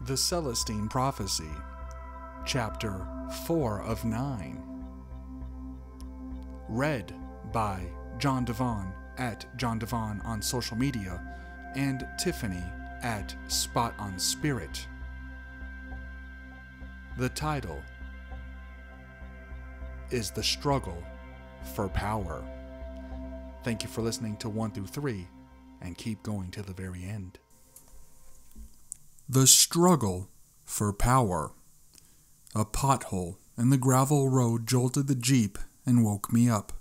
The Celestine Prophecy, Chapter 4 of 9. Read by John Divon at John Divon on social media and Tiffany at Spot on Spirit. The title is The Struggle for Power. Thank you for listening to 1 through 3 and keep going to the very end. The struggle for power. A pothole in the gravel road jolted the Jeep and woke me up.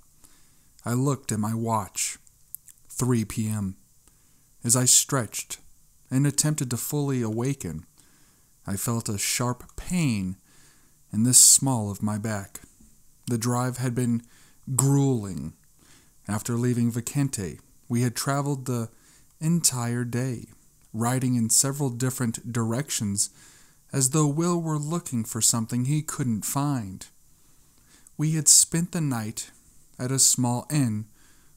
I looked at my watch. 3 p.m. As I stretched and attempted to fully awaken, I felt a sharp pain in the small of my back. The drive had been grueling. After leaving Reacquainted, we had traveled the entire day, riding in several different directions as though Will were looking for something he couldn't find. We had spent the night at a small inn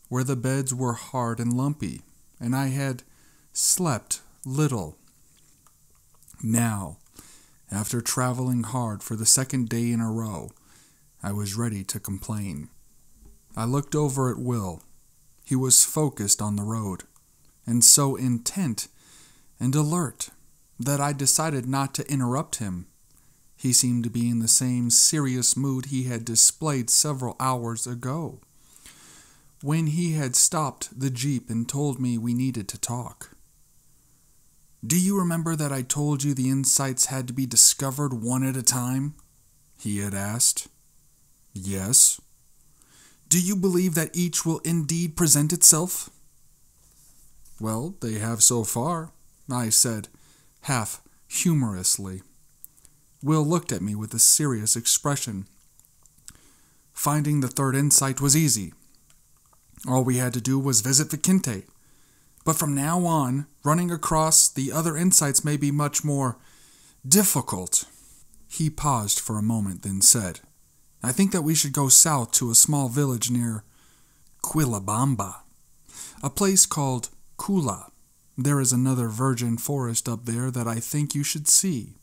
where the beds were hard and lumpy, and I had slept little. Now, after traveling hard for the second day in a row, I was ready to complain. I looked over at Will. He was focused on the road, and so intent and alert that I decided not to interrupt him. He seemed to be in the same serious mood he had displayed several hours ago, when he had stopped the Jeep and told me we needed to talk. "Do you remember that I told you the insights had to be discovered one at a time?" he had asked. "Yes." "Do you believe that each will indeed present itself?" "Well, they have so far," I said, half humorously. Will looked at me with a serious expression. "Finding the third insight was easy. All we had to do was visit Reacquainted. But from now on, running across the other insights may be much more difficult." He paused for a moment, then said, "I think that we should go south to a small village near Quillabamba, a place called Kula. There is another virgin forest up there that I think you should see.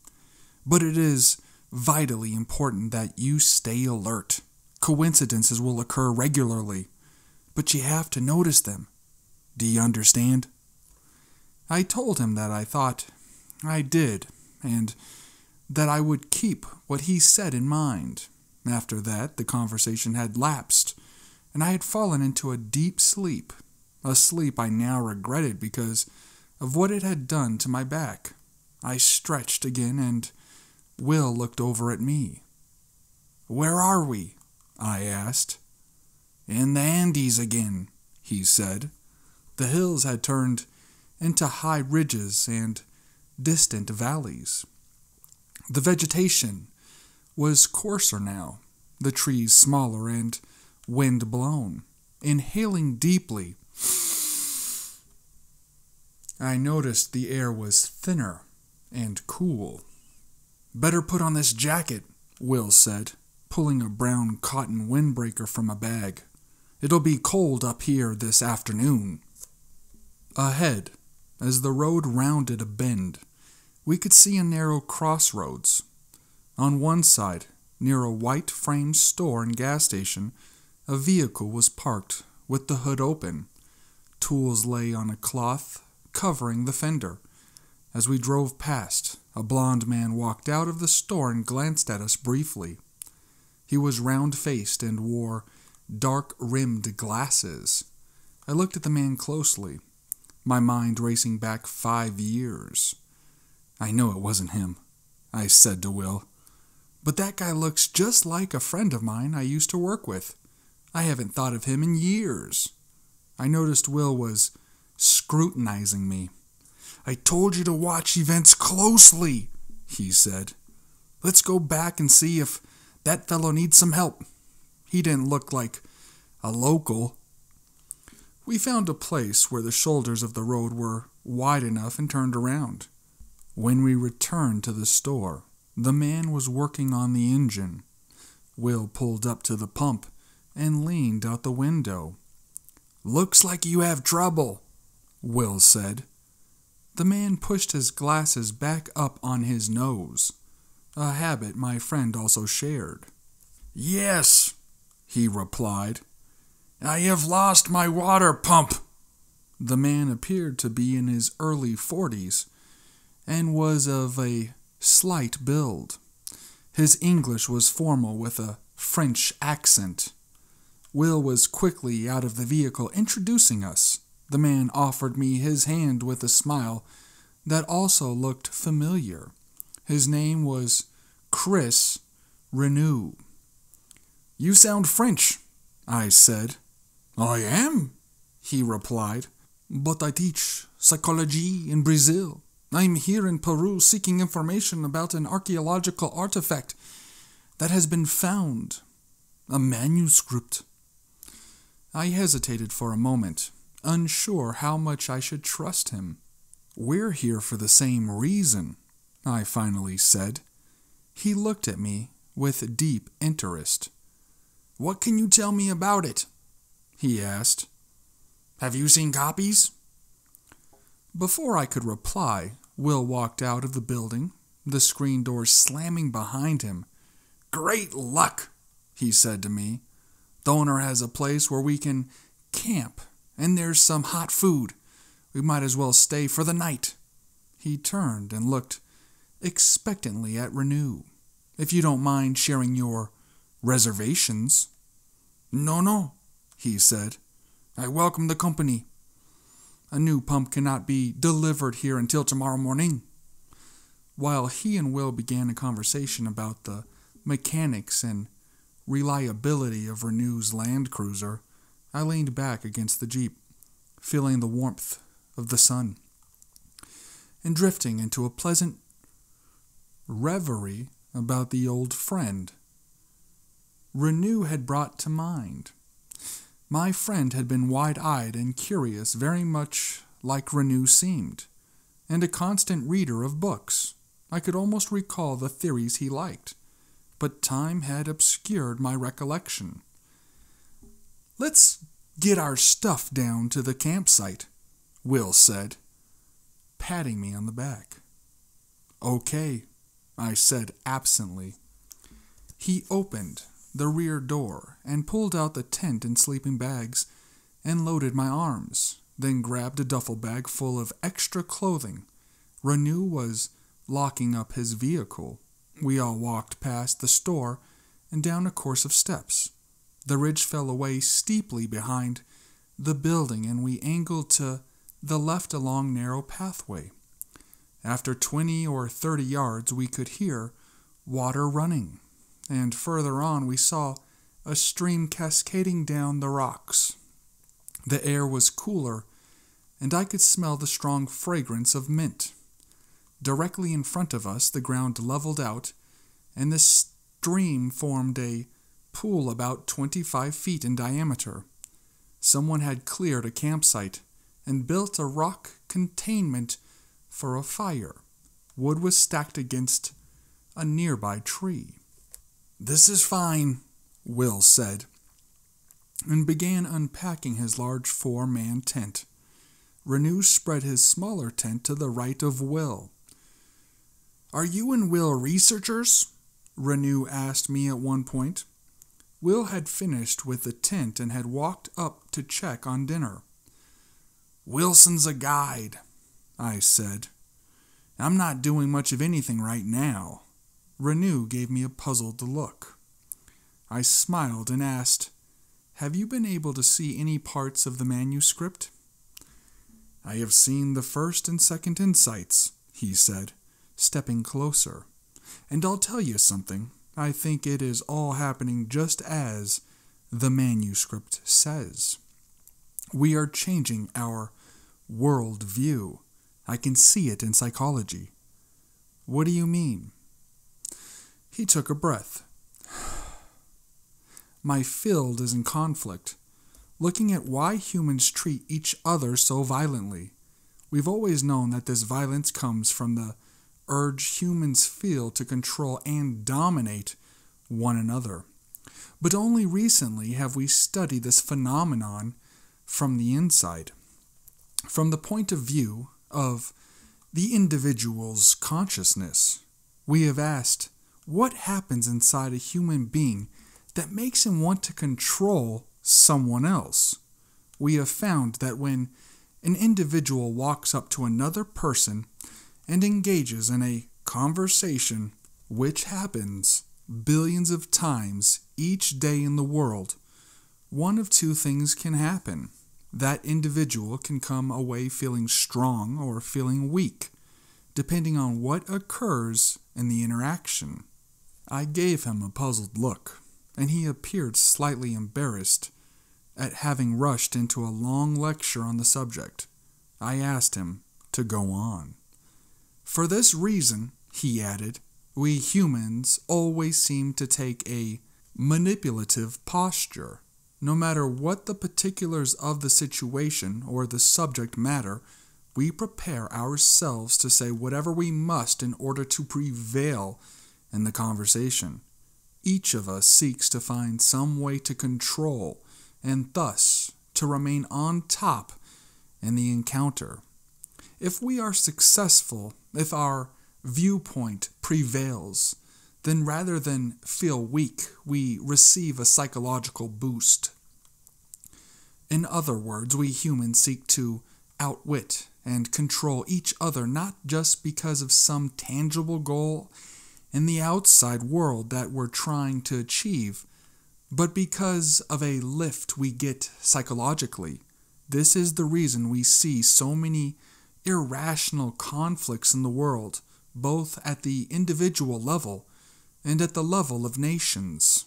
But it is vitally important that you stay alert. Coincidences will occur regularly, but you have to notice them. Do you understand?" I told him that I thought I did, and that I would keep what he said in mind. After that, the conversation had lapsed, and I had fallen into a deep sleep, a sleep I now regretted because of what it had done to my back. I stretched again, and Will looked over at me. "Where are we?" I asked. "In the Andes again," he said. The hills had turned into high ridges and distant valleys. The vegetation was coarser now, the trees smaller and wind-blown. Inhaling deeply, I noticed the air was thinner and cool. "Better put on this jacket," Will said, pulling a brown cotton windbreaker from a bag. "It'll be cold up here this afternoon." Ahead, as the road rounded a bend, we could see a narrow crossroads. On one side, near a white-framed store and gas station, a vehicle was parked with the hood open. Tools lay on a cloth covering the fender. As we drove past, a blond man walked out of the store and glanced at us briefly. He was round-faced and wore dark-rimmed glasses. I looked at the man closely, my mind racing back 5 years. "I know it wasn't him," I said to Will. "But that guy looks just like a friend of mine I used to work with. I haven't thought of him in years." I noticed Will was scrutinizing me. "I told you to watch events closely," he said. "Let's go back and see if that fellow needs some help. He didn't look like a local." We found a place where the shoulders of the road were wide enough and turned around. When we returned to the store, the man was working on the engine. Will pulled up to the pump and leaned out the window. "Looks like you have trouble," Will said. The man pushed his glasses back up on his nose, a habit my friend also shared. "Yes," he replied. "I have lost my water pump." The man appeared to be in his early 40s and was of a slight build. His English was formal with a French accent. Will was quickly out of the vehicle introducing us. The man offered me his hand with a smile that also looked familiar. His name was Chris Renew. "You sound French," I said. "I am," he replied, "but I teach psychology in Brazil. I'm here in Peru seeking information about an archaeological artifact that has been found, a manuscript." I hesitated for a moment, unsure how much I should trust him. "We're here for the same reason," I finally said. He looked at me with deep interest. "What can you tell me about it?" he asked. "Have you seen copies?" Before I could reply, Will walked out of the building, the screen door slamming behind him. "Great luck," he said to me. "The owner has a place where we can camp, and there's some hot food. We might as well stay for the night." He turned and looked expectantly at Renew. "If you don't mind sharing your reservations." No, he said. "I welcome the company. A new pump cannot be delivered here until tomorrow morning." While he and Will began a conversation about the mechanics and reliability of Renew's Land Cruiser, I leaned back against the Jeep, feeling the warmth of the sun, and drifting into a pleasant reverie about the old friend Renew had brought to mind. My friend had been wide-eyed and curious, very much like Renew seemed, and a constant reader of books. I could almost recall the theories he liked, but time had obscured my recollection. "Let's get our stuff down to the campsite," Will said, patting me on the back. "Okay," I said absently. He opened the rear door and pulled out the tent and sleeping bags and loaded my arms, then grabbed a duffel bag full of extra clothing. Renew was locking up his vehicle. We all walked past the store and down a course of steps. The ridge fell away steeply behind the building, and we angled to the left along narrow pathway. After 20 or 30 yards, we could hear water running, and further on we saw a stream cascading down the rocks. The air was cooler, and I could smell the strong fragrance of mint. Directly in front of us, the ground leveled out, and the stream formed a pool about 25 feet in diameter. Someone had cleared a campsite and built a rock containment for a fire. Wood was stacked against a nearby tree. "This is fine," Will said, and began unpacking his large 4-man tent. Renew spread his smaller tent to the right of Will. "Are you and Will researchers?" Renew asked me at one point. Will had finished with the tent and had walked up to check on dinner. "Wilson's a guide," I said. "I'm not doing much of anything right now." Renew gave me a puzzled look. I smiled and asked, "Have you been able to see any parts of the manuscript?" "I have seen the first and second insights," he said, stepping closer. "And I'll tell you something. I think it is all happening just as the manuscript says. We are changing our world view. I can see it in psychology." "What do you mean?" He took a breath. "My field is in conflict, looking at why humans treat each other so violently. We've always known that this violence comes from the urge humans feel to control and dominate one another. But only recently have we studied this phenomenon from the inside, from the point of view of the individual's consciousness. We have asked, what happens inside a human being that makes him want to control someone else? We have found that when an individual walks up to another person and engages in a conversation, which happens billions of times each day in the world, one of two things can happen. That individual can come away feeling strong or feeling weak, depending on what occurs in the interaction. I gave him a puzzled look, and he appeared slightly embarrassed at having rushed into a long lecture on the subject. I asked him to go on. For this reason, he added, we humans always seem to take a manipulative posture. No matter what the particulars of the situation or the subject matter, we prepare ourselves to say whatever we must in order to prevail in the conversation. Each of us seeks to find some way to control and thus to remain on top in the encounter. If we are successful, if our viewpoint prevails, then rather than feel weak, we receive a psychological boost. In other words, we humans seek to outwit and control each other not just because of some tangible goal in the outside world that we're trying to achieve, but because of a lift we get psychologically. This is the reason we see so many irrational conflicts in the world, both at the individual level and at the level of nations.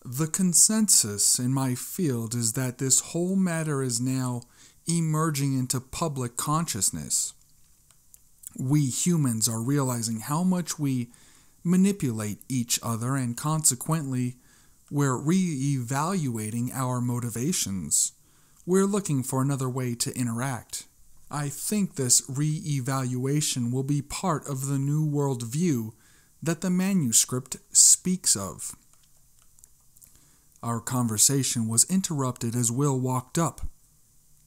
The consensus in my field is that this whole matter is now emerging into public consciousness. We humans are realizing how much we manipulate each other, and consequently, we're re-evaluating our motivations. We're looking for another way to interact. I think this re-evaluation will be part of the new world view that the manuscript speaks of. Our conversation was interrupted as Will walked up.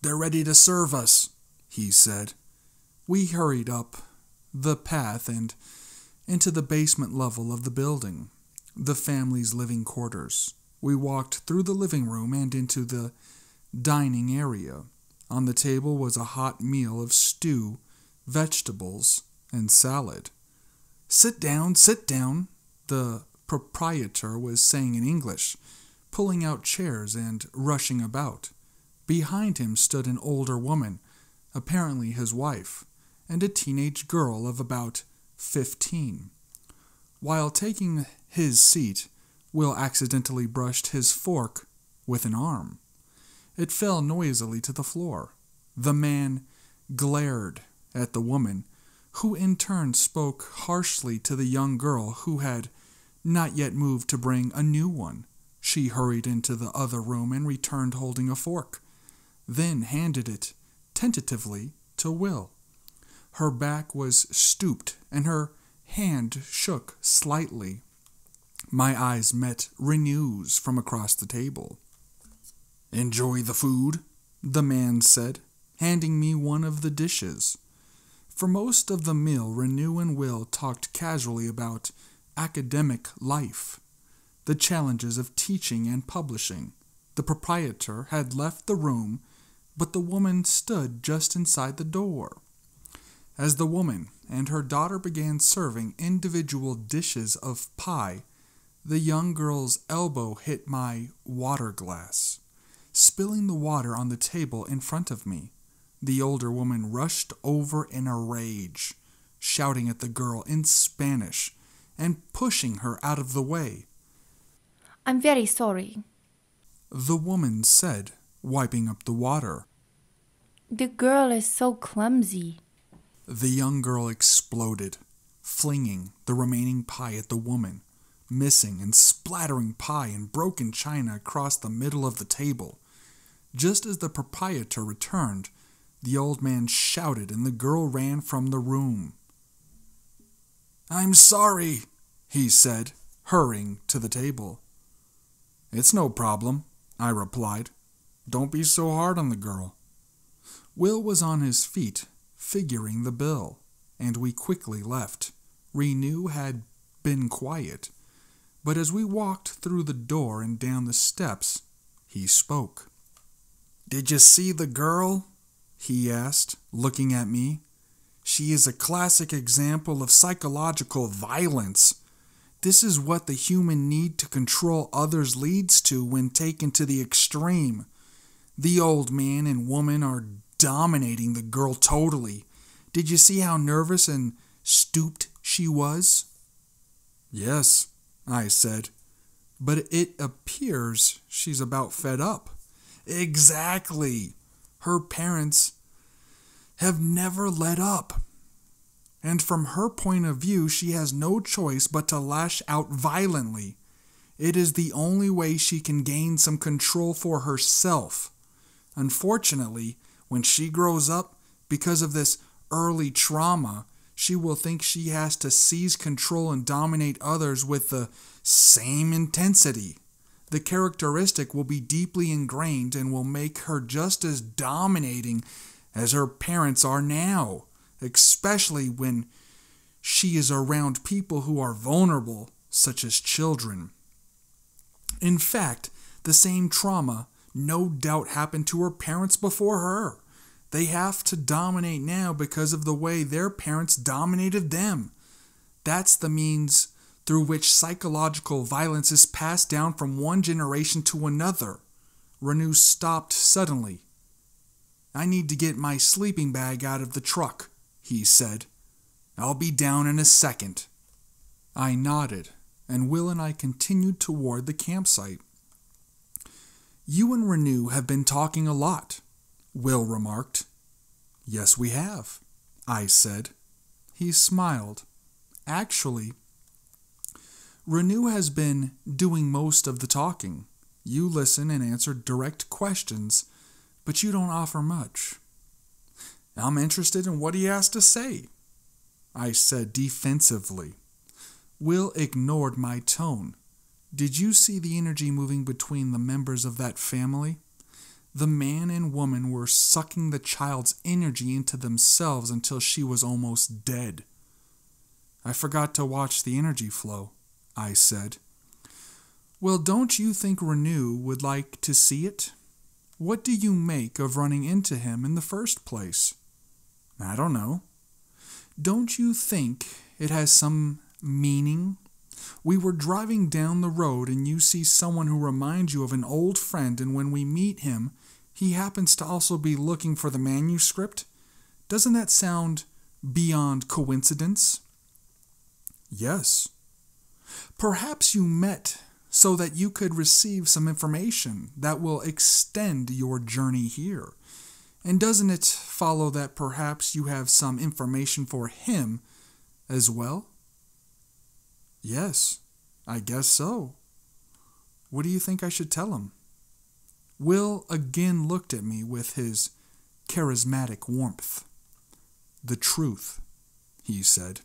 "They're ready to serve us," he said. We hurried up the path and into the basement level of the building, the family's living quarters. We walked through the living room and into the dining area. On the table was a hot meal of stew, vegetables, and salad. Sit down," the proprietor was saying in English, pulling out chairs and rushing about. Behind him stood an older woman, apparently his wife, and a teenage girl of about 15. While taking his seat, Will accidentally brushed his fork with an arm. It fell noisily to the floor. The man glared at the woman, who in turn spoke harshly to the young girl who had not yet moved to bring a new one. She hurried into the other room and returned holding a fork, then handed it tentatively to Will. Her back was stooped and her hand shook slightly. My eyes met Renew's from across the table. "Enjoy the food," the man said, handing me one of the dishes. For most of the meal, Renew and Will talked casually about academic life, the challenges of teaching and publishing. The proprietor had left the room, but the woman stood just inside the door. As the woman and her daughter began serving individual dishes of pie, the young girl's elbow hit my water glass, spilling the water on the table in front of me. The older woman rushed over in a rage, shouting at the girl in Spanish and pushing her out of the way. "I'm very sorry," the woman said, wiping up the water. "The girl is so clumsy." The young girl exploded, flinging the remaining pie at the woman, missing and splattering pie and broken china across the middle of the table. Just as the proprietor returned, the old man shouted and the girl ran from the room. "I'm sorry," he said, hurrying to the table. "It's no problem," I replied. "Don't be so hard on the girl." Will was on his feet, figuring the bill. and we quickly left. Renew had been quiet, but as we walked through the door and down the steps, he spoke. "Did you see the girl?" he asked, looking at me. "She is a classic example of psychological violence. This is what the human need to control others leads to when taken to the extreme. The old man and woman are dominating the girl totally. Did you see how nervous and stooped she was?" "Yes," I said, "but it appears she's about fed up." "Exactly. Her parents have never let up. And from her point of view, she has no choice but to lash out violently. It is the only way she can gain some control for herself. Unfortunately, when she grows up, because of this early trauma, she will think she has to seize control and dominate others with the same intensity. The characteristic will be deeply ingrained and will make her just as dominating as her parents are now, especially when she is around people who are vulnerable, such as children. In fact, the same trauma no doubt happened to her parents before her. They have to dominate now because of the way their parents dominated them. That's the means through which psychological violence is passed down from one generation to another." Renew stopped suddenly. "I need to get my sleeping bag out of the truck," he said. "I'll be down in a second." I nodded, and Will and I continued toward the campsite. "You and Renew have been talking a lot," Will remarked. "Yes, we have," I said. He smiled. "Actually, Renew has been doing most of the talking. You listen and answer direct questions, but you don't offer much." "I'm interested in what he has to say," I said defensively. Will ignored my tone. "Did you see the energy moving between the members of that family? The man and woman were sucking the child's energy into themselves until she was almost dead." "I forgot to watch the energy flow," I said. "Well, don't you think Renew would like to see it? What do you make of running into him in the first place?" "I don't know." "Don't you think it has some meaning? We were driving down the road and you see someone who reminds you of an old friend, and when we meet him, he happens to also be looking for the manuscript. Doesn't that sound beyond coincidence?" "Yes." "Perhaps you met so that you could receive some information that will extend your journey here. And doesn't it follow that perhaps you have some information for him as well?" "Yes, I guess so." "What do you think I should tell him?" Will again looked at me with his charismatic warmth. "The truth," he said.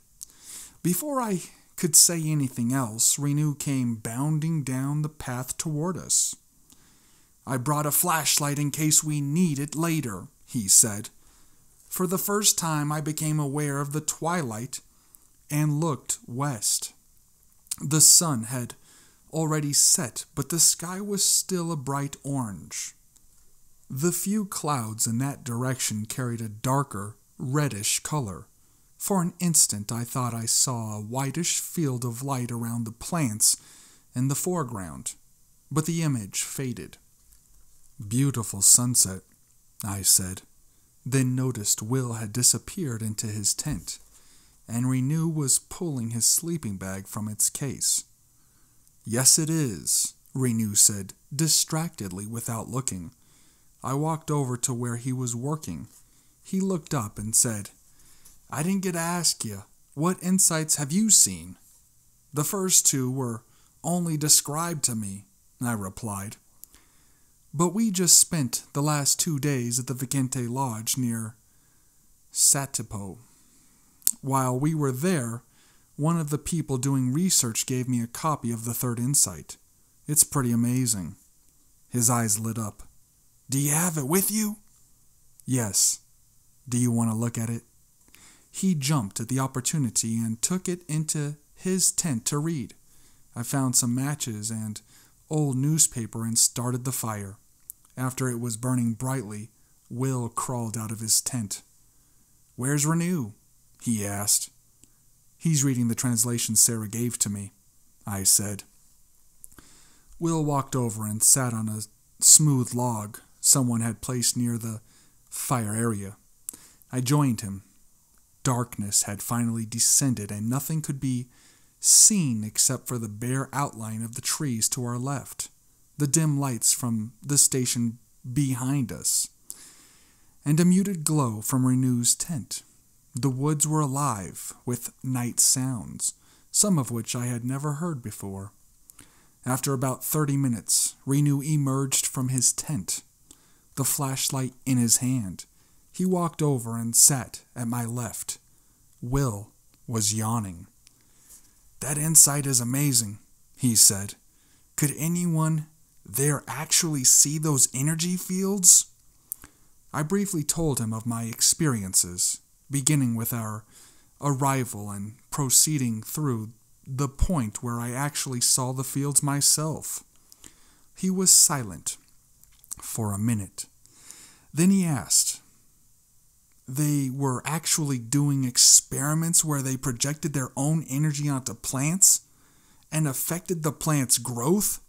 Before I could say anything else, Renew came bounding down the path toward us. "I brought a flashlight in case we need it later," he said. For the first time I became aware of the twilight and looked west. The sun had already set, but the sky was still a bright orange. The few clouds in that direction carried a darker, reddish color. For an instant I thought I saw a whitish field of light around the plants in the foreground, but the image faded. "Beautiful sunset," I said, then noticed Will had disappeared into his tent, and Renew was pulling his sleeping bag from its case. "Yes, it is," Renew said, distractedly without looking. I walked over to where he was working. He looked up and said, "I didn't get to ask you, what insights have you seen?" "The first two were only described to me," I replied. "But we just spent the last 2 days at the Vicente Lodge near Satipo. While we were there, one of the people doing research gave me a copy of the third insight. It's pretty amazing." His eyes lit up. "Do you have it with you?" "Yes. Do you want to look at it?" He jumped at the opportunity and took it into his tent to read. I found some matches and old newspaper and started the fire. After it was burning brightly, Will crawled out of his tent. "Where's Renew?" he asked. "He's reading the translation Sarah gave to me," I said. Will walked over and sat on a smooth log someone had placed near the fire area. I joined him. Darkness had finally descended and nothing could be seen except for the bare outline of the trees to our left, the dim lights from the station behind us, and a muted glow from Renew's tent. The woods were alive with night sounds, some of which I had never heard before. After about 30 minutes, Renew emerged from his tent, the flashlight in his hand. He walked over and sat at my left. Will was yawning. "That insight is amazing," he said. "Could anyone there actually see those energy fields?" I briefly told him of my experiences, beginning with our arrival and proceeding through the point where I actually saw the fields myself. He was silent for a minute. Then he asked, "They were actually doing experiments where they projected their own energy onto plants and affected the plants' growth?"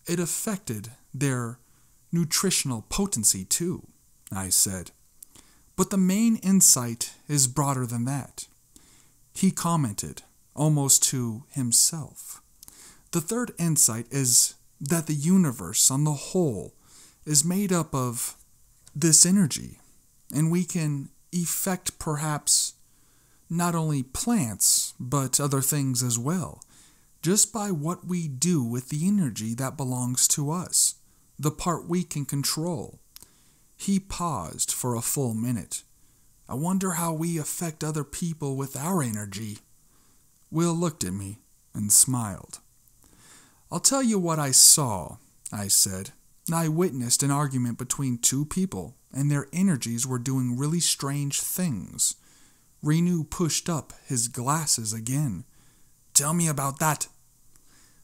"It affected their nutritional potency too," I said. "But the main insight is broader than that." He commented, almost to himself. "The third insight is that the universe on the whole is made up of this energy, and we can affect perhaps not only plants, but other things as well, just by what we do with the energy that belongs to us, the part we can control." He paused for a full minute. "I wonder how we affect other people with our energy." Will looked at me and smiled. "I'll tell you what I saw," I said. "I witnessed an argument between two people, and their energies were doing really strange things." Renew pushed up his glasses again. "Tell me about that."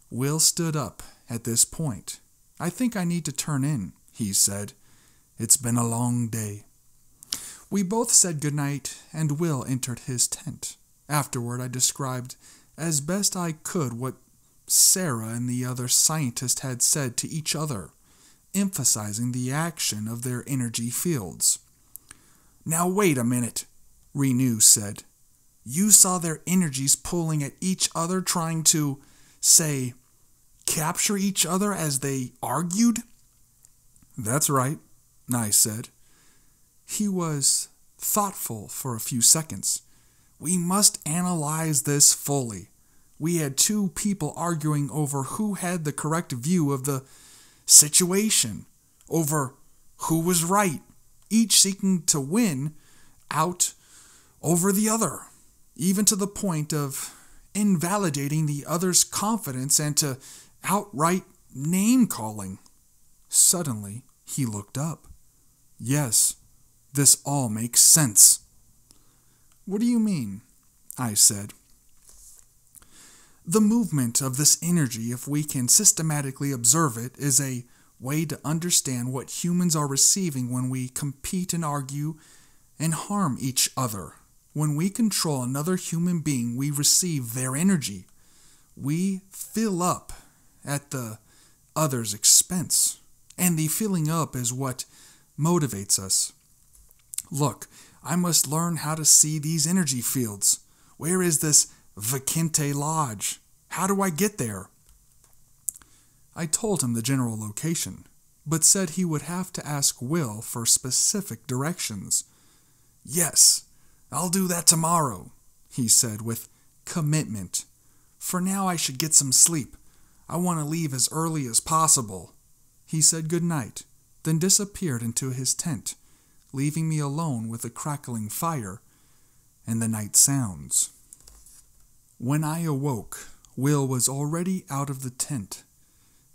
Will stood up at this point. "I think I need to turn in," he said. "It's been a long day." We both said goodnight, and Will entered his tent. Afterward, I described as best I could what Sarah and the other scientist had said to each other, emphasizing the action of their energy fields. "Now wait a minute," Renew said. "You saw their energies pulling at each other, trying to, say, capture each other as they argued?" "That's right," I said. He was thoughtful for a few seconds. "We must analyze this fully. We had two people arguing over who had the correct view of the situation, over who was right, each seeking to win out over the other, even to the point of invalidating the other's confidence and to outright name-calling." Suddenly, he looked up. "Yes, this all makes sense." "What do you mean?" I said. "The movement of this energy, if we can systematically observe it, is a way to understand what humans are receiving when we compete and argue and harm each other. When we control another human being, we receive their energy. We fill up at the other's expense, and the filling up is what motivates us. Look, I must learn how to see these energy fields. Where is this Reacquainted Lodge? How do I get there?" I told him the general location, but said he would have to ask Will for specific directions. "Yes, I'll do that tomorrow," he said with commitment. "For now I should get some sleep. I want to leave as early as possible." He said goodnight, then disappeared into his tent, leaving me alone with the crackling fire and the night sounds. When I awoke, Will was already out of the tent.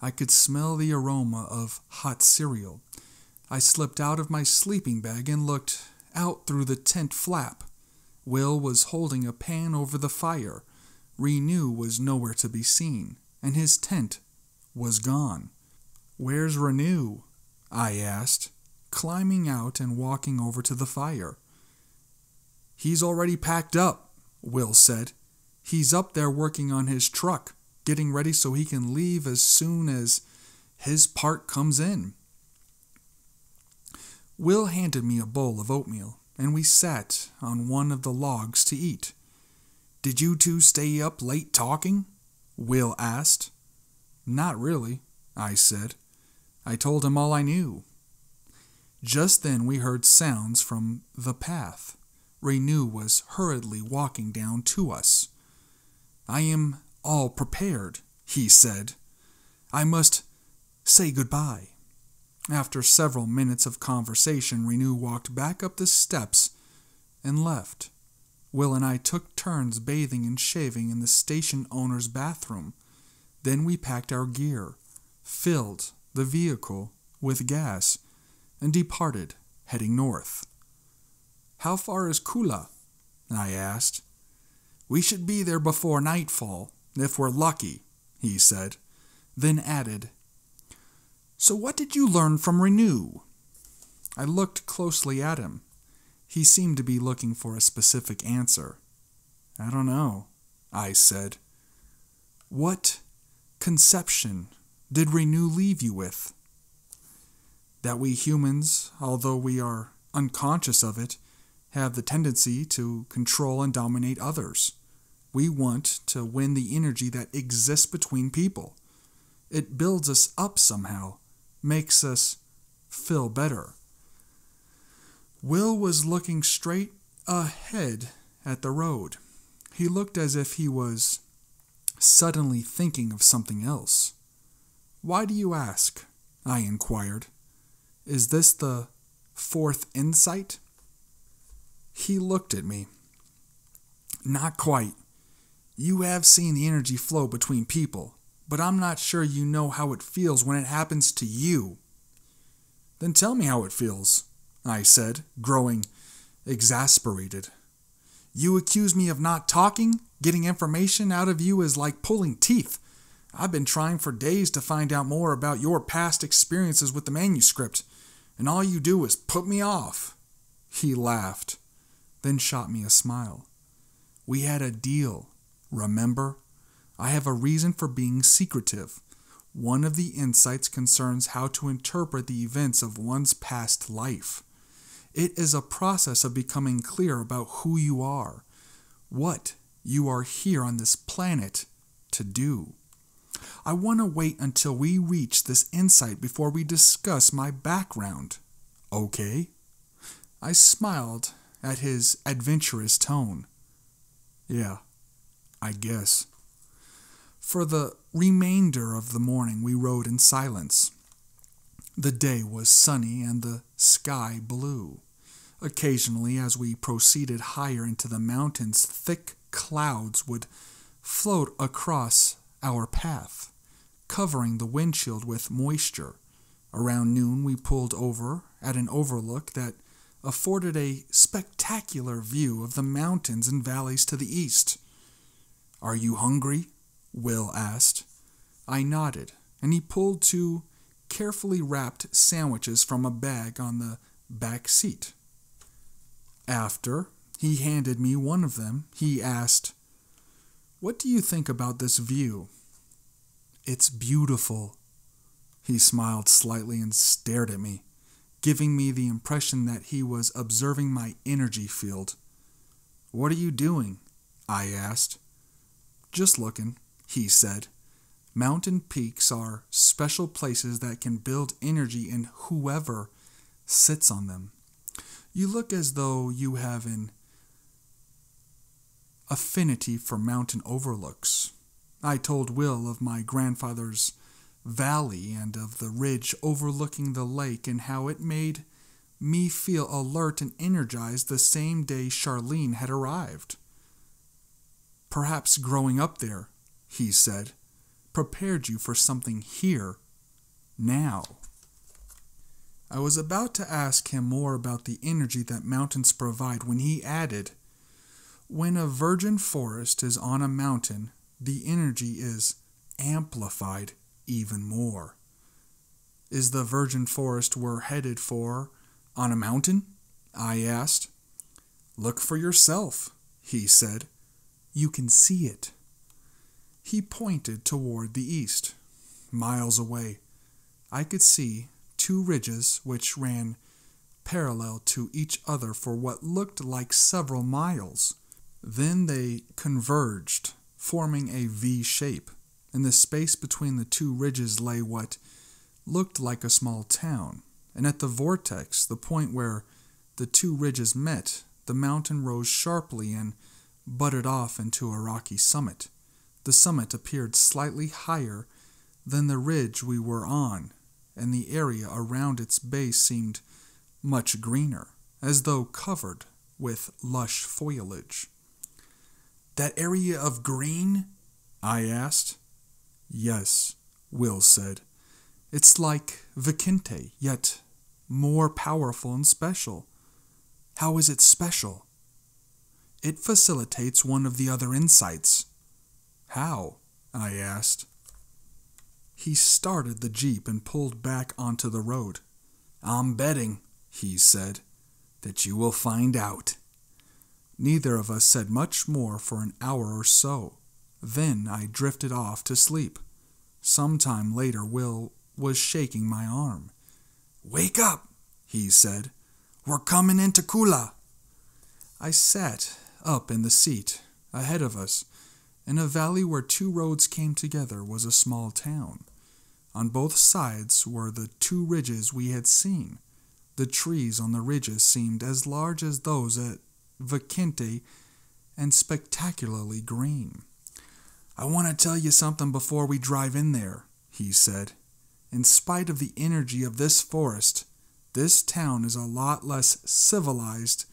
I could smell the aroma of hot cereal. I slipped out of my sleeping bag and looked out through the tent flap. Will was holding a pan over the fire. Renew was nowhere to be seen, and his tent was gone. "Where's Renew?" I asked, climbing out and walking over to the fire. "He's already packed up," Will said. "He's up there working on his truck, getting ready so he can leave as soon as his part comes in." Will handed me a bowl of oatmeal, and we sat on one of the logs to eat. "Did you two stay up late talking?" Will asked. "Not really," I said. I told him all I knew. Just then we heard sounds from the path. Renew was hurriedly walking down to us. "I am all prepared," he said. "I must say goodbye." After several minutes of conversation, Renew walked back up the steps and left. Will and I took turns bathing and shaving in the station owner's bathroom. Then we packed our gear, filled the vehicle with gas, and departed, heading north. "How far is Kula?" I asked. "We should be there before nightfall, if we're lucky," he said, then added, "So what did you learn from Renew?" I looked closely at him. He seemed to be looking for a specific answer. "I don't know," I said. "What conception did Renew leave you with?" "That we humans, although we are unconscious of it, have the tendency to control and dominate others. We want to win the energy that exists between people. It builds us up somehow, makes us feel better." Will was looking straight ahead at the road. He looked as if he was suddenly thinking of something else. "Why do you ask?" I inquired. "Is this the fourth insight?" He looked at me. "Not quite. You have seen the energy flow between people, but I'm not sure you know how it feels when it happens to you." "Then tell me how it feels," I said, growing exasperated. "You accuse me of not talking? Getting information out of you is like pulling teeth. I've been trying for days to find out more about your past experiences with the manuscript, and all you do is put me off." He laughed, then shot me a smile. "We had a deal, remember? I have a reason for being secretive. One of the insights concerns how to interpret the events of one's past life. It is a process of becoming clear about who you are, what you are here on this planet to do. I want to wait until we reach this insight before we discuss my background. Okay?" I smiled at his adventurous tone. "Yeah, I guess." For the remainder of the morning we rode in silence. The day was sunny and the sky blue. Occasionally, as we proceeded higher into the mountains, thick clouds would float across our path, covering the windshield with moisture. Around noon, we pulled over at an overlook that afforded a spectacular view of the mountains and valleys to the east. "Are you hungry?" Will asked. I nodded, and he pulled 2 carefully wrapped sandwiches from a bag on the back seat. After he handed me one of them, he asked, "What do you think about this view?" "It's beautiful." He smiled slightly and stared at me, giving me the impression that he was observing my energy field. "What are you doing?" I asked. "Just looking," he said. "Mountain peaks are special places that can build energy in whoever sits on them. You look as though you have an affinity for mountain overlooks." I told Will of my grandfather's valley and of the ridge overlooking the lake and how it made me feel alert and energized the same day Charlene had arrived. "Perhaps growing up there," he said, "prepared you for something here, now." I was about to ask him more about the energy that mountains provide when he added, When a virgin forest is on a mountain, the energy is amplified even more. Is the virgin forest we're headed for on a mountain? I asked. Look for yourself, he said. You can see it. He pointed toward the east. Miles away, I could see two ridges which ran parallel to each other for what looked like several miles. Then they converged, forming a V shape. In the space between the two ridges lay what looked like a small town, and at the vortex, the point where the two ridges met, the mountain rose sharply and butted off into a rocky summit. The summit appeared slightly higher than the ridge we were on, and the area around its base seemed much greener, as though covered with lush foliage. That area of green? I asked. Yes, Will said. It's like reacquainted, yet more powerful and special. How is it special? It facilitates one of the other insights. How? I asked. He started the jeep and pulled back onto the road. I'm betting, he said, that you will find out. Neither of us said much more for an hour or so. Then I drifted off to sleep. Sometime later, Will was shaking my arm. Wake up, he said. We're coming into Kula. I sat up in the seat. Ahead of us, in a valley where two roads came together, was a small town. On both sides were the two ridges we had seen. The trees on the ridges seemed as large as those at reacquainted and spectacularly green. I want to tell you something before we drive in there, he said. In spite of the energy of this forest, this town is a lot less civilized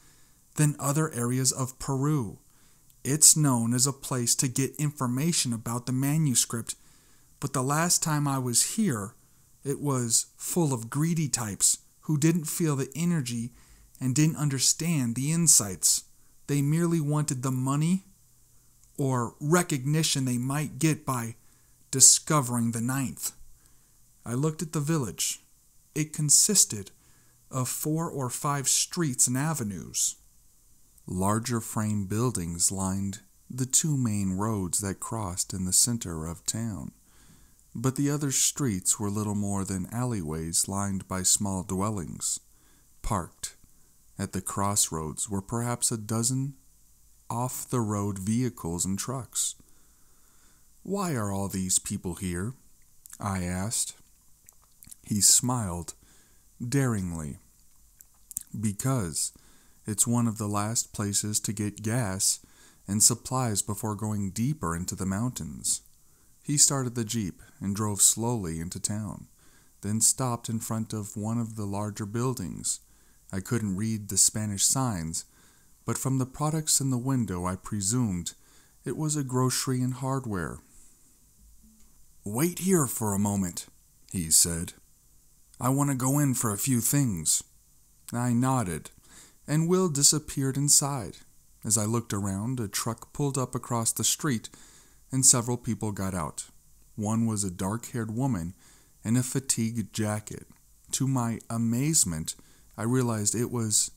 than other areas of Peru. It's known as a place to get information about the manuscript, but the last time I was here, it was full of greedy types who didn't feel the energy and didn't understand the insights. They merely wanted the money or recognition they might get by discovering the ninth. I looked at the village. It consisted of 4 or 5 streets and avenues. Larger frame buildings lined the 2 main roads that crossed in the center of town, but the other streets were little more than alleyways lined by small dwellings. Parked at the crossroads were perhaps a dozen off-the-road vehicles and trucks. Why are all these people here? I asked. He smiled daringly. Because it's one of the last places to get gas and supplies before going deeper into the mountains. He started the jeep and drove slowly into town, then stopped in front of one of the larger buildings. I couldn't read the Spanish signs, but from the products in the window I presumed it was a grocery and hardware. Wait here for a moment, he said. I want to go in for a few things. I nodded, and Will disappeared inside. As I looked around, a truck pulled up across the street, and several people got out. One was a dark-haired woman in a fatigued jacket. To my amazement, I realized it was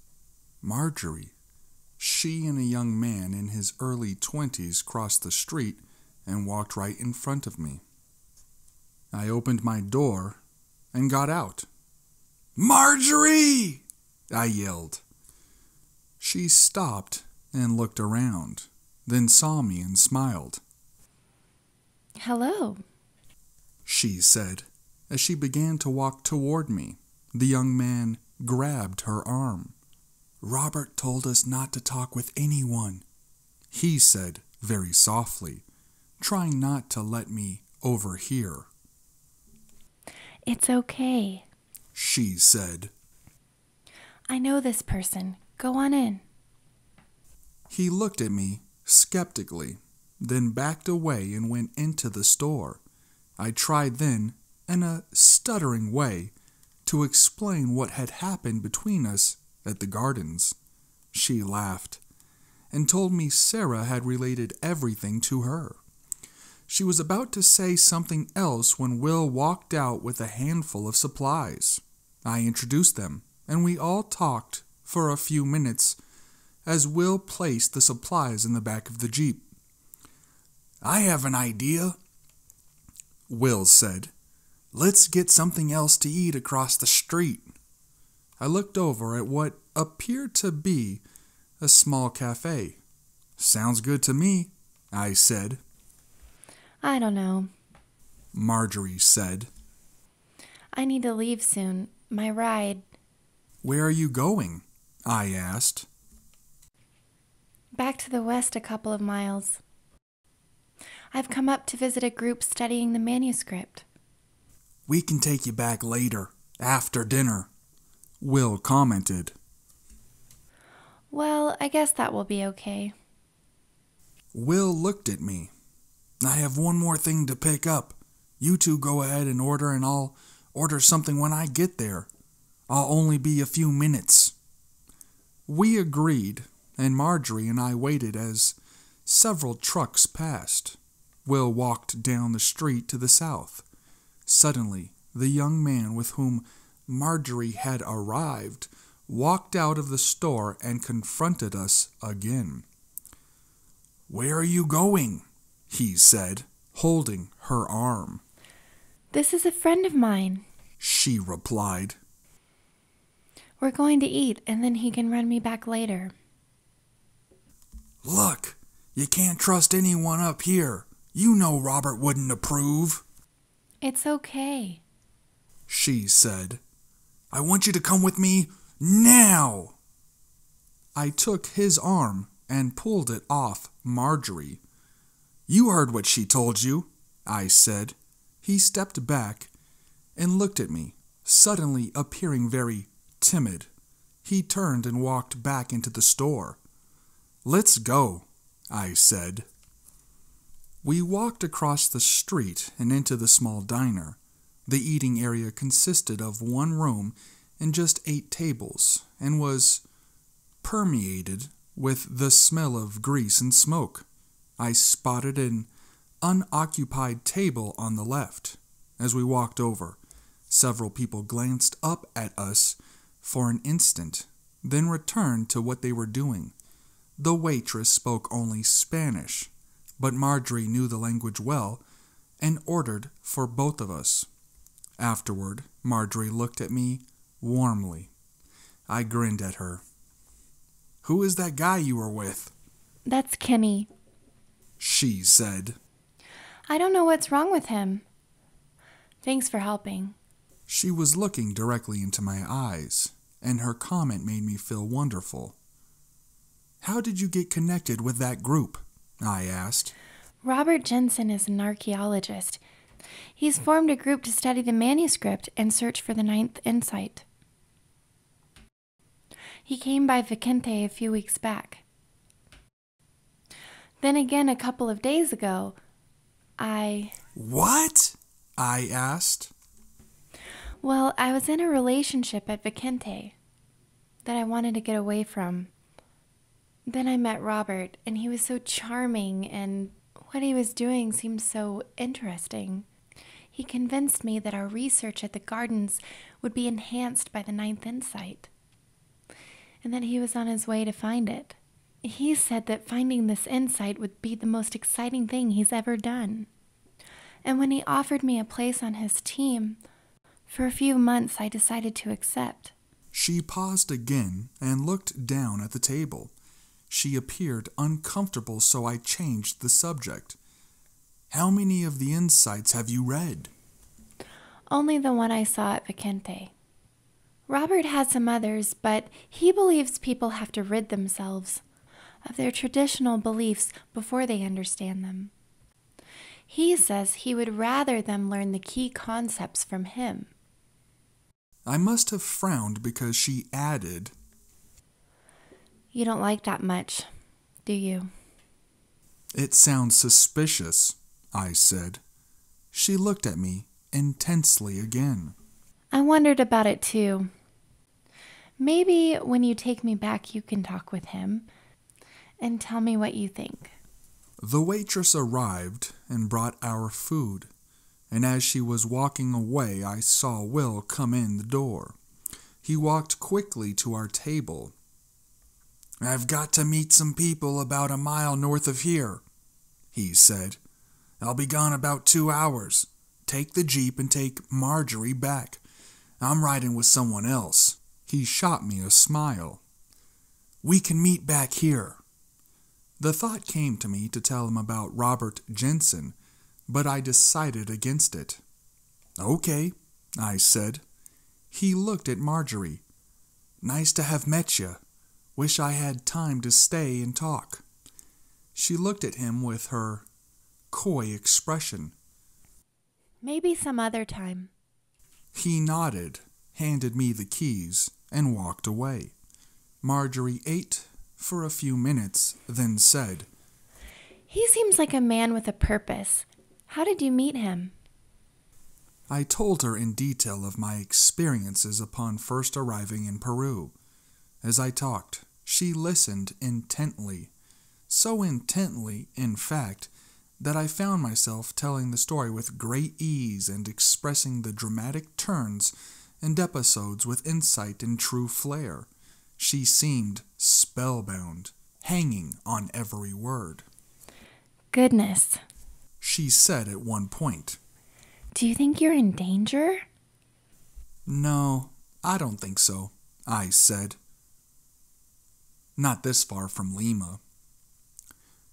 Marjorie. She and a young man in his early 20s crossed the street and walked right in front of me. I opened my door and got out. Marjorie! I yelled. She stopped and looked around, then saw me and smiled. Hello, she said as she began to walk toward me. The young man grabbed her arm. Robert told us not to talk with anyone, he said very softly, trying not to let me overhear. It's okay. She said. I know this person. Go on in. He looked at me skeptically, then backed away and went into the store. I tried then, in a stuttering way, to explain what had happened between us at the gardens. She laughed. and told me Sarah had related everything to her. She was about to say something else when Will walked out with a handful of supplies. I introduced them, and we all talked for a few minutes as Will placed the supplies in the back of the Jeep. "I have an idea," Will said. "Let's get something else to eat across the street." I looked over at what appeared to be a small cafe. "Sounds good to me," I said. I don't know. Marjorie said. I need to leave soon. My ride. "Where are you going?" I asked. Back to the west a couple of miles. I've come up to visit a group studying the manuscript. "We can take you back later, after dinner," Will commented. Well, I guess that will be okay. Will looked at me. "I have one more thing to pick up. You two go ahead and I'll order something when I get there. I'll only be a few minutes." We agreed, and Marjorie and I waited as several trucks passed. Will walked down the street to the south. Suddenly, the young man with whom Marjorie had arrived walked out of the store and confronted us again. "Where are you going?" he said, holding her arm. This is a friend of mine. She replied. We're going to eat, and then he can run me back later. "Look, you can't trust anyone up here. You know Robert wouldn't approve." It's okay. She said. "I want you to come with me now." I took his arm and pulled it off Marjorie. "You heard what she told you," I said. He stepped back and looked at me, suddenly appearing very timid. He turned and walked back into the store. "Let's go," I said. We walked across the street and into the small diner. The eating area consisted of one room and just 8 tables, and was permeated with the smell of grease and smoke. I spotted an unoccupied table on the left. As we walked over, several people glanced up at us for an instant, then returned to what they were doing. The waitress spoke only Spanish, but Marjorie knew the language well and ordered for both of us. Afterward, Marjorie looked at me warmly. I grinned at her. "Who is that guy you were with?" That's Kenny. She said. I don't know what's wrong with him. Thanks for helping. She was looking directly into my eyes, and her comment made me feel wonderful. "How did you get connected with that group?" I asked. Robert Jensen is an archaeologist. He's formed a group to study the manuscript and search for the 9th insight. He came by Vicente a few weeks back. Then again, a couple of days ago, What? I asked. Well, I was in a relationship at Vicente that I wanted to get away from. Then I met Robert, and he was so charming, and what he was doing seemed so interesting. He convinced me that our research at the gardens would be enhanced by the 9th insight, and that he was on his way to find it. He said that finding this insight would be the most exciting thing he's ever done. And when he offered me a place on his team, for a few months I decided to accept. She paused again and looked down at the table. She appeared uncomfortable, so I changed the subject. "How many of the insights have you read?" Only the one I saw at Vicente. Robert had some others, but he believes people have to rid themselves of their traditional beliefs before they understand them. He says he would rather them learn the key concepts from him. I must have frowned because she added, You don't like that much, do you? "It sounds suspicious," I said. She looked at me intensely again. I wondered about it too. Maybe when you take me back, you can talk with him and tell me what you think. The waitress arrived and brought our food, and as she was walking away, I saw Will come in the door. He walked quickly to our table. "I've got to meet some people about a mile north of here," he said. "I'll be gone about 2 hours. Take the Jeep and take Marjorie back. I'm riding with someone else." He shot me a smile. "We can meet back here." The thought came to me to tell him about Robert Jensen, but I decided against it. "Okay," I said. He looked at Marjorie. "Nice to have met you. Wish I had time to stay and talk." She looked at him with her coy expression. Maybe some other time. He nodded, handed me the keys, and walked away. Marjorie ate for a few minutes, then said, He seems like a man with a purpose. How did you meet him? I told her in detail of my experiences upon first arriving in Peru. As I talked, she listened intently. So intently, in fact, that I found myself telling the story with great ease and expressing the dramatic turns and episodes with insight and true flair. She seemed spellbound, hanging on every word. Goodness. She said at one point, Do you think you're in danger? "No, I don't think so," I said. "Not this far from Lima."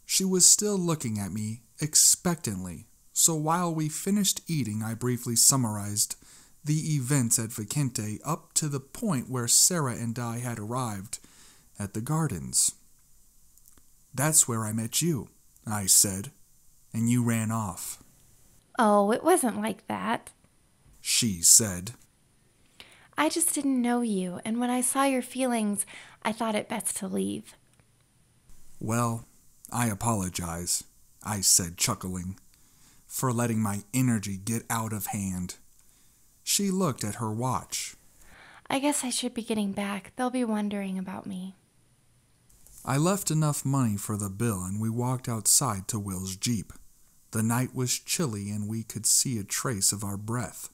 She was still looking at me expectantly, so while we finished eating, I briefly summarized the events at Vicente up to the point where Sarah and I had arrived at the gardens. "That's where I met you," I said, "and you ran off." Oh, it wasn't like that. She said. I just didn't know you, and when I saw your feelings, I thought it best to leave. "Well, I apologize," I said, chuckling, "for letting my energy get out of hand." She looked at her watch. I guess I should be getting back. They'll be wondering about me. I left enough money for the bill and we walked outside to Will's Jeep. The night was chilly and we could see a trace of our breath.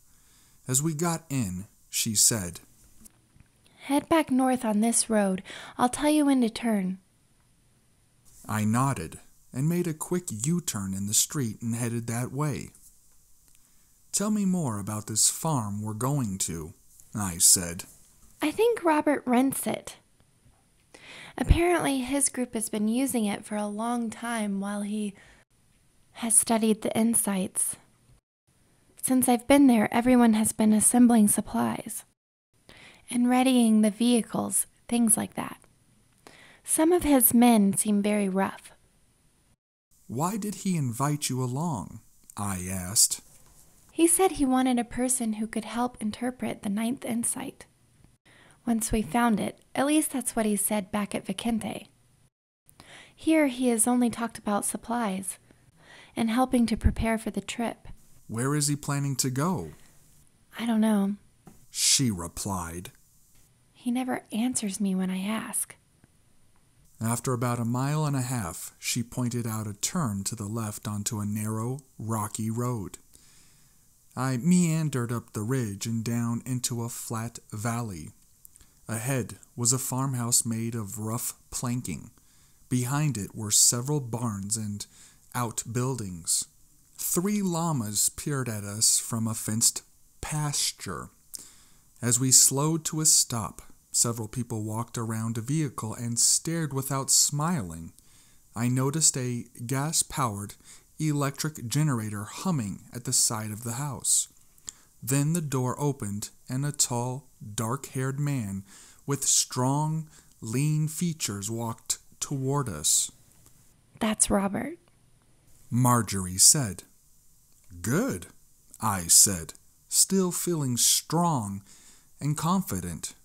As we got in, she said, Head back north on this road. I'll tell you when to turn. I nodded and made a quick U-turn in the street and headed that way. "Tell me more about this farm we're going to," I said. I think Robert rents it. Apparently his group has been using it for a long time while he has studied the insights. Since I've been there, everyone has been assembling supplies and readying the vehicles, things like that. Some of his men seem very rough. "Why did he invite you along?" I asked. He said he wanted a person who could help interpret the ninth insight. Once we found it, at least that's what he said back at Vicente. Here he has only talked about supplies and helping to prepare for the trip. "Where is he planning to go?" I don't know. She replied. He never answers me when I ask. After about 1.5 miles, she pointed out a turn to the left onto a narrow, rocky road. I meandered up the ridge and down into a flat valley. Ahead was a farmhouse made of rough planking. Behind it were several barns and outbuildings. 3 llamas peered at us from a fenced pasture. As we slowed to a stop, several people walked around a vehicle and stared without smiling. I noticed a gas-powered electric generator humming at the side of the house. Then the door opened and a tall, dark-haired man with strong, lean features walked toward us. That's Robert. Marjorie said. "Good," I said, still feeling strong and confident.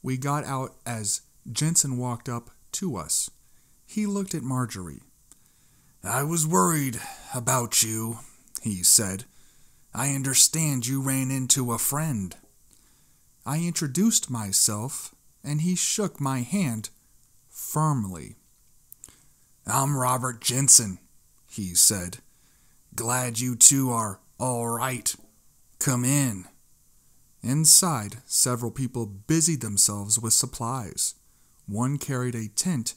We got out as Jensen walked up to us. He looked at Marjorie. "I was worried about you," he said. "I understand you ran into a friend." I introduced myself, and he shook my hand firmly. "I'm Robert Jensen," he said. "Glad you two are all right. Come in." Inside, several people busied themselves with supplies. One carried a tent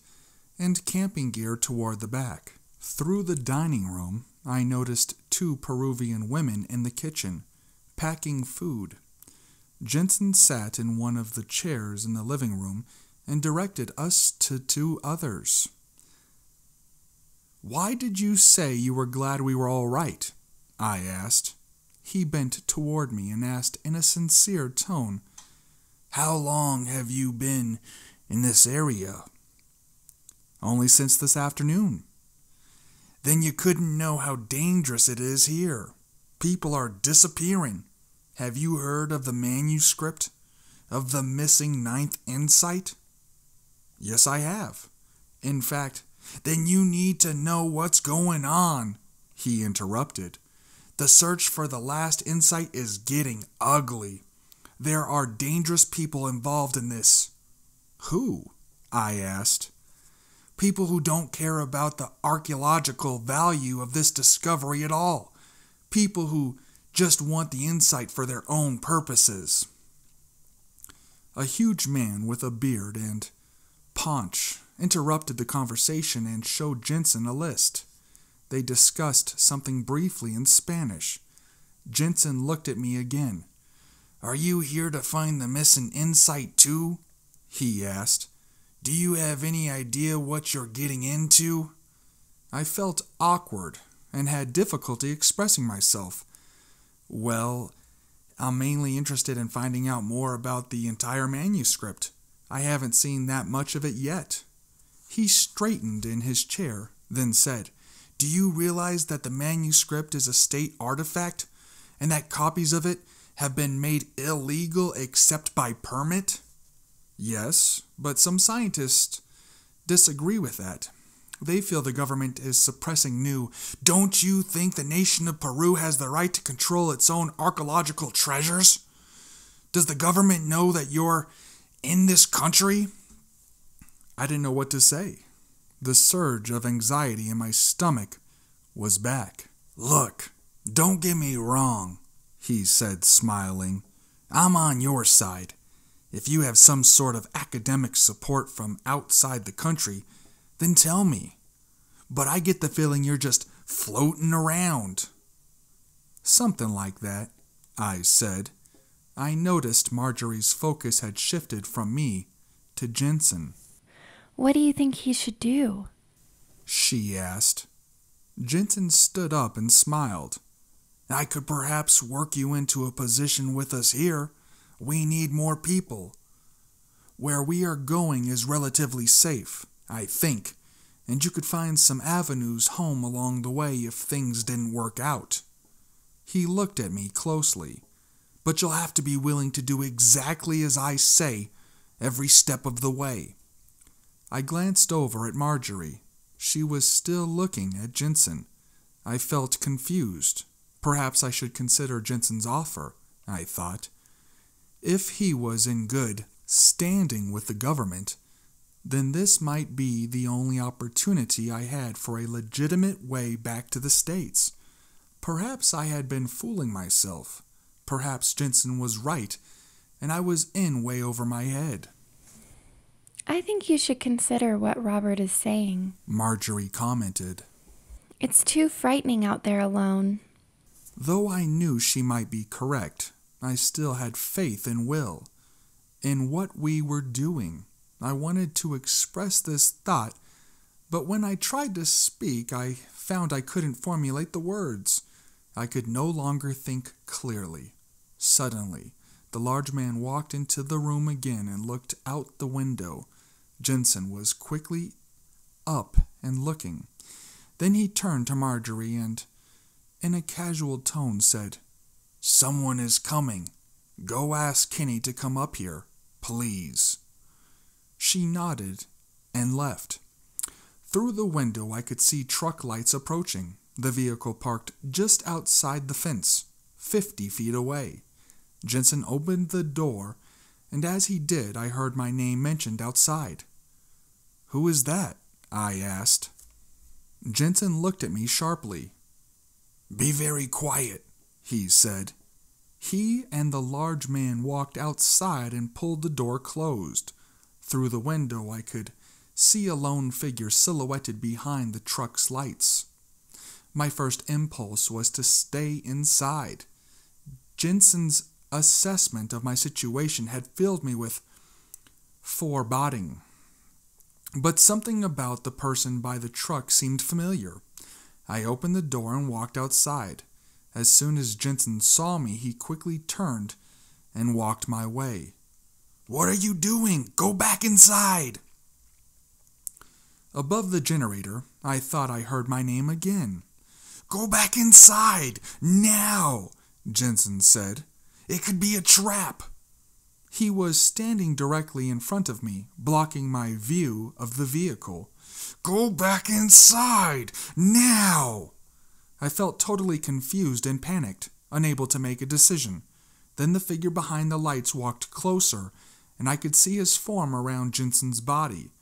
and camping gear toward the back. Through the dining room, I noticed two Peruvian women in the kitchen, packing food. Jensen sat in one of the chairs in the living room and directed us to two others. "Why did you say you were glad we were all right?" I asked. He bent toward me and asked in a sincere tone, "How long have you been in this area?" "Only since this afternoon." "Then you couldn't know how dangerous it is here. People are disappearing. Have you heard of the manuscript? Of the missing 9th insight?" "Yes, I have." "In fact, then you need to know what's going on," he interrupted. "The search for the last insight is getting ugly. There are dangerous people involved in this." "Who?" I asked. "People who don't care about the archaeological value of this discovery at all. People who just want the insight for their own purposes." A huge man with a beard and paunch interrupted the conversation and showed Jensen a list. They discussed something briefly in Spanish. Jensen looked at me again. "Are you here to find the missing insight too?" he asked. "Do you have any idea what you're getting into?" I felt awkward and had difficulty expressing myself. "Well, I'm mainly interested in finding out more about the entire manuscript. I haven't seen that much of it yet." He straightened in his chair, then said, "Do you realize that the manuscript is a state artifact, and that copies of it have been made illegal except by permit?" "Yes, but some scientists disagree with that. They feel the government is suppressing new." "Don't you think the nation of Peru has the right to control its own archaeological treasures? Does the government know that you're in this country?" I didn't know what to say. The surge of anxiety in my stomach was back. "Look, don't get me wrong," he said, smiling. "I'm on your side. If you have some sort of academic support from outside the country, then tell me. But I get the feeling you're just floating around." "Something like that," I said. I noticed Marjorie's focus had shifted from me to Jensen. What do you think he should do?" she asked. Jensen stood up and smiled. "I could perhaps work you into a position with us here. We need more people. Where we are going is relatively safe, I think, and you could find some avenues home along the way if things didn't work out." He looked at me closely. "But you'll have to be willing to do exactly as I say every step of the way." I glanced over at Marjorie. She was still looking at Jensen. I felt confused. Perhaps I should consider Jensen's offer, I thought. If he was in good standing with the government, then this might be the only opportunity I had for a legitimate way back to the States. Perhaps I had been fooling myself. Perhaps Jensen was right, and I was in way over my head. "I think you should consider what Robert is saying," Marjorie commented. "It's too frightening out there alone." Though I knew she might be correct, I still had faith in Will, in what we were doing. I wanted to express this thought, but when I tried to speak, I found I couldn't formulate the words. I could no longer think clearly. Suddenly, the large man walked into the room again and looked out the window. Jensen was quickly up and looking. Then he turned to Marjorie and, in a casual tone, said, "Someone is coming. Go ask Kenny to come up here, please." She nodded and left. Through the window I could see truck lights approaching. The vehicle parked just outside the fence, 50 feet away. Jensen opened the door, and as he did, I heard my name mentioned outside. "Who is that?" I asked. Jensen looked at me sharply. "Be very quiet," he said. He and the large man walked outside and pulled the door closed. Through the window I could see a lone figure silhouetted behind the truck's lights. My first impulse was to stay inside. Jensen's assessment of my situation had filled me with foreboding. But something about the person by the truck seemed familiar. I opened the door and walked outside. As soon as Jensen saw me, he quickly turned and walked my way. "What are you doing? Go back inside!" Above the generator, I thought I heard my name again. "Go back inside, now!" Jensen said. "It could be a trap." He was standing directly in front of me, blocking my view of the vehicle. "Go back inside, now!" I felt totally confused and panicked, unable to make a decision. Then the figure behind the lights walked closer, and I could see his form around Jensen's body.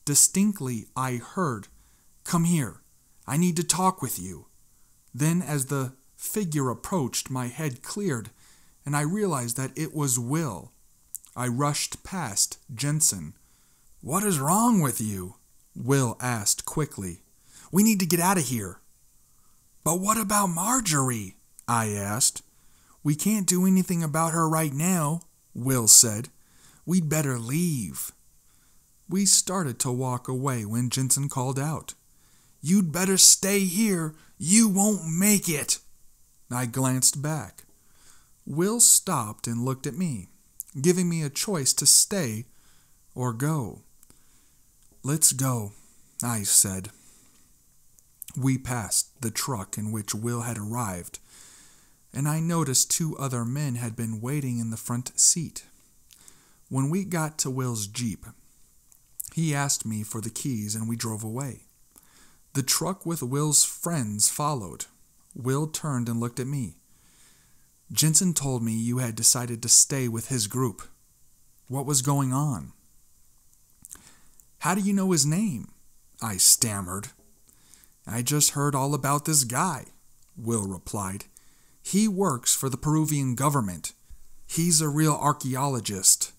Distinctly, I heard, "Come here, I need to talk with you." Then, as the figure approached, my head cleared, and I realized that it was Will. I rushed past Jensen. "What is wrong with you?" Will asked quickly. "We need to get out of here." "But what about Marjorie?" I asked. "We can't do anything about her right now," Will said. "We'd better leave." We started to walk away when Jensen called out, "You'd better stay here. You won't make it." I glanced back. Will stopped and looked at me, giving me a choice to stay or go. "Let's go," I said. We passed the truck in which Will had arrived, and I noticed 2 other men had been waiting in the front seat. When we got to Will's Jeep, he asked me for the keys and we drove away. The truck with Will's friends followed. Will turned and looked at me. "Jensen told me you had decided to stay with his group. What was going on?" "How do you know his name?" I stammered. "I just heard all about this guy," Will replied. "He works for the Peruvian government. He's a real archaeologist.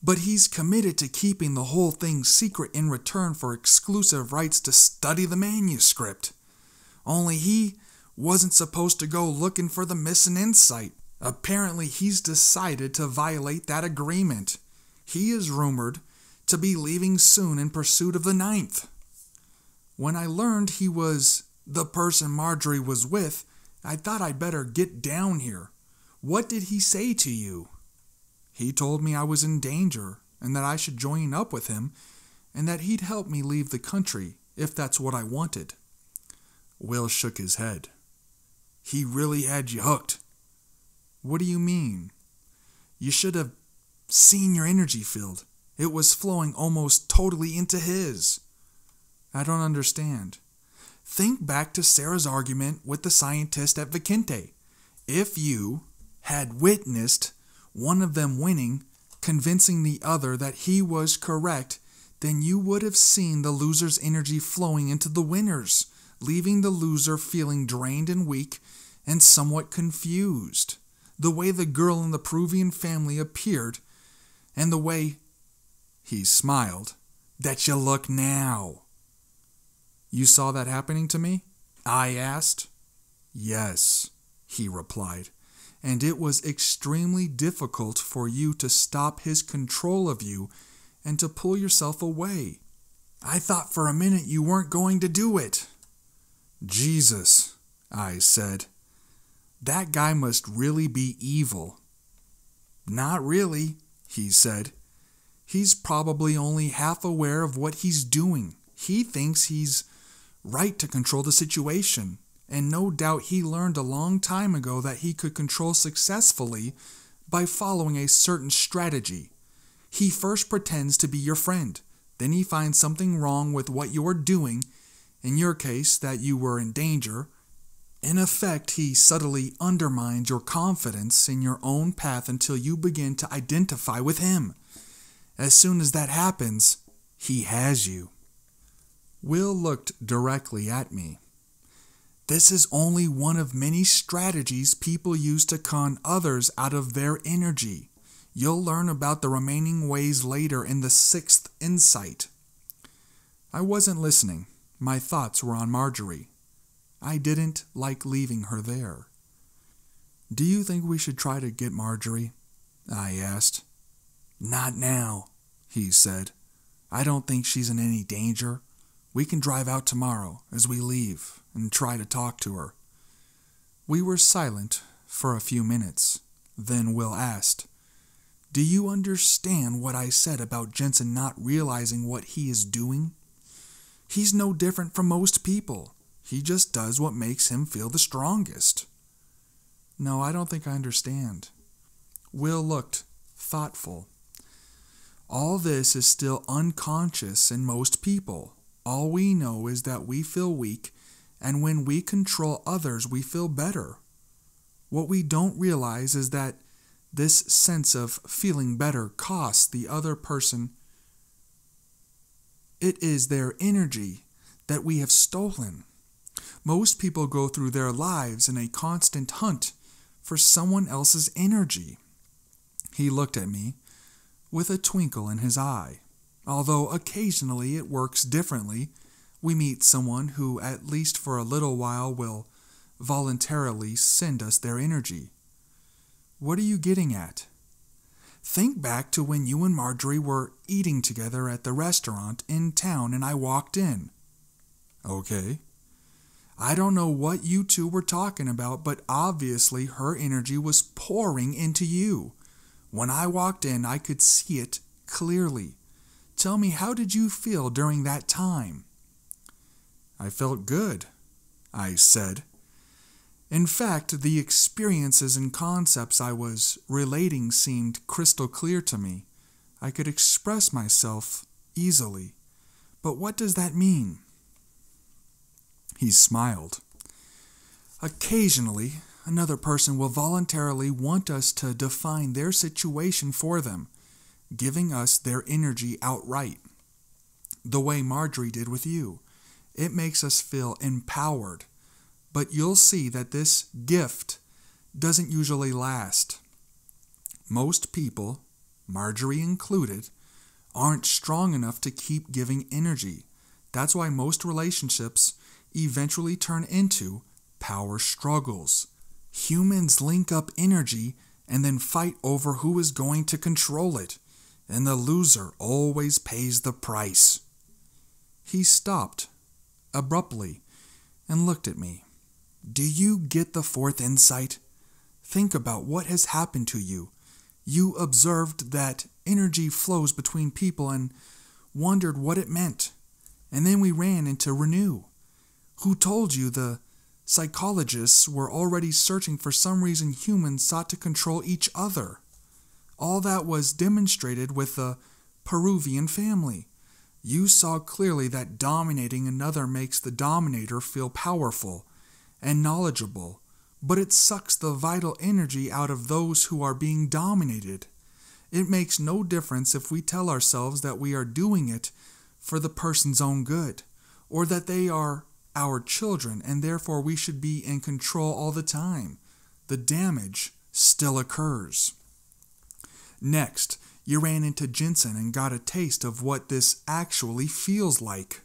But he's committed to keeping the whole thing secret in return for exclusive rights to study the manuscript. Only he wasn't supposed to go looking for the missing insight. Apparently he's decided to violate that agreement. He is rumored to be leaving soon in pursuit of the 9th. When I learned he was the person Marjorie was with, I thought I'd better get down here. What did he say to you?" "He told me I was in danger and that I should join up with him and that he'd help me leave the country if that's what I wanted." Will shook his head. "He really had you hooked." "What do you mean?" "You should have seen your energy field. It was flowing almost totally into his." "I don't understand." "Think back to Sarah's argument with the scientist at Vicente. If you had witnessed one of them winning, convincing the other that he was correct, then you would have seen the loser's energy flowing into the winner's, leaving the loser feeling drained and weak and somewhat confused. The way the girl in the Peruvian family appeared, and the way," he smiled, "that you look now." "You saw that happening to me?" I asked. "Yes," he replied, "and it was extremely difficult for you to stop his control of you and to pull yourself away. I thought for a minute you weren't going to do it." "Jesus," I said. "That guy must really be evil." "Not really," he said. "He's probably only half aware of what he's doing. He thinks he's right to control the situation, and no doubt he learned a long time ago that he could control successfully by following a certain strategy. He first pretends to be your friend, then he finds something wrong with what you're doing, in your case that you were in danger. In effect, he subtly undermines your confidence in your own path until you begin to identify with him. As soon as that happens, he has you." Will looked directly at me. This is only one of many strategies people use to con others out of their energy. You'll learn about the remaining ways later in the 6th insight. I wasn't listening. My thoughts were on Marjorie. I didn't like leaving her there. Do you think we should try to get Marjorie? I asked. Not now, he said. I don't think she's in any danger. We can drive out tomorrow as we leave and try to talk to her. We were silent for a few minutes. Then Will asked, Do you understand what I said about Jensen not realizing what he is doing? He's no different from most people. He just does what makes him feel the strongest. No, I don't think I understand. Will looked thoughtful. All this is still unconscious in most people. All we know is that we feel weak, and when we control others, we feel better. What we don't realize is that this sense of feeling better costs the other person. It is their energy that we have stolen. Most people go through their lives in a constant hunt for someone else's energy. He looked at me with a twinkle in his eye. Although occasionally it works differently, we meet someone who, at least for a little while, will voluntarily send us their energy. What are you getting at? Think back to when you and Marjorie were eating together at the restaurant in town and I walked in. Okay. I don't know what you two were talking about, but obviously her energy was pouring into you. When I walked in, I could see it clearly. Tell me, how did you feel during that time? I felt good, I said. In fact, the experiences and concepts I was relating seemed crystal clear to me. I could express myself easily. But what does that mean? He smiled. Occasionally, another person will voluntarily want us to define their situation for them, giving us their energy outright. The way Marjorie did with you. It makes us feel empowered. But you'll see that this gift doesn't usually last. Most people, Marjorie included, aren't strong enough to keep giving energy. That's why most relationships eventually turn into power struggles. Humans link up energy and then fight over who is going to control it, and the loser always pays the price. He stopped abruptly and looked at me. Do you get the 4th insight? Think about what has happened to you. You observed that energy flows between people and wondered what it meant. And then we ran into Renew. Who told you the psychologists were already searching for some reason humans sought to control each other? All that was demonstrated with the Peruvian family. You saw clearly that dominating another makes the dominator feel powerful and knowledgeable, but it sucks the vital energy out of those who are being dominated. It makes no difference if we tell ourselves that we are doing it for the person's own good, or that they are our children and therefore we should be in control all the time. The damage still occurs. Next, you ran into Jensen and got a taste of what this actually feels like.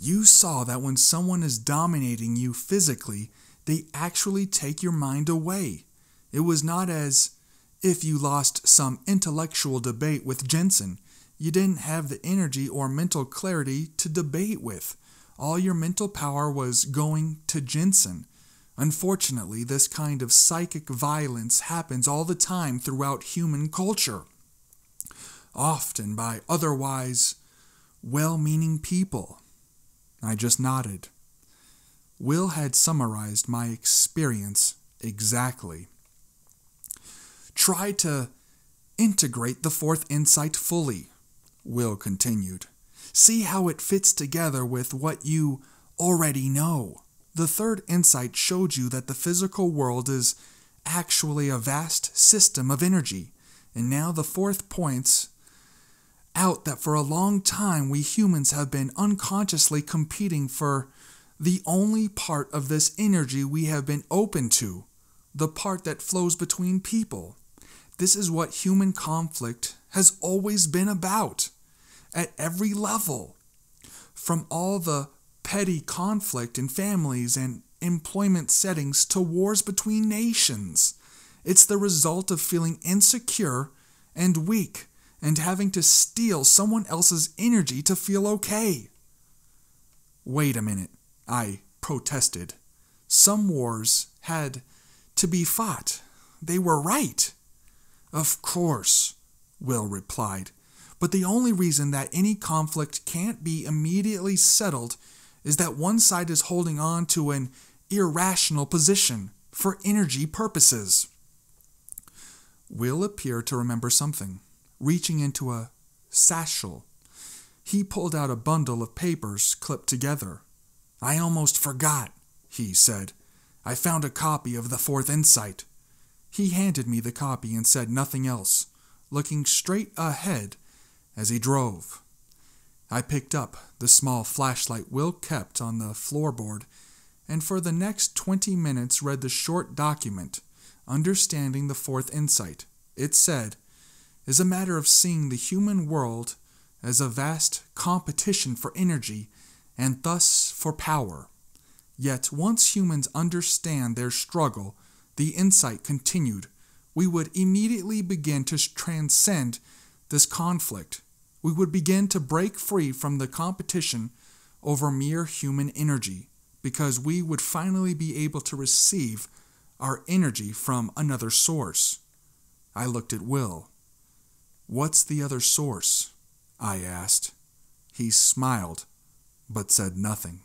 You saw that when someone is dominating you physically, they actually take your mind away. It was not as if you lost some intellectual debate with Jensen. You didn't have the energy or mental clarity to debate with. All your mental power was going to Jensen. Unfortunately, this kind of psychic violence happens all the time throughout human culture, often by otherwise well-meaning people. I just nodded. Will had summarized my experience exactly. Try to integrate the 4th insight fully, Will continued. See how it fits together with what you already know. The 3rd insight showed you that the physical world is actually a vast system of energy, and now the 4th points out that for a long time we humans have been unconsciously competing for the only part of this energy we have been open to, the part that flows between people. This is what human conflict has always been about, at every level. From all the petty conflict in families and employment settings to wars between nations. It's the result of feeling insecure and weak and having to steal someone else's energy to feel okay. Wait a minute, I protested. Some wars had to be fought. They were right. Of course, Will replied. But the only reason that any conflict can't be immediately settled is that one side is holding on to an irrational position for energy purposes. Will appeared to remember something. Reaching into a satchel, he pulled out a bundle of papers clipped together. I almost forgot, he said. I found a copy of The Fourth Insight. He handed me the copy and said nothing else, looking straight ahead as he drove. I picked up the small flashlight Will kept on the floorboard and for the next 20 minutes read the short document, Understanding the Fourth Insight. It said, is a matter of seeing the human world as a vast competition for energy and thus for power. Yet once humans understand their struggle, the insight continued, we would immediately begin to transcend this conflict. We would begin to break free from the competition over mere human energy, because we would finally be able to receive our energy from another source. I looked at Will. What's the other source? I asked. He smiled, but said nothing.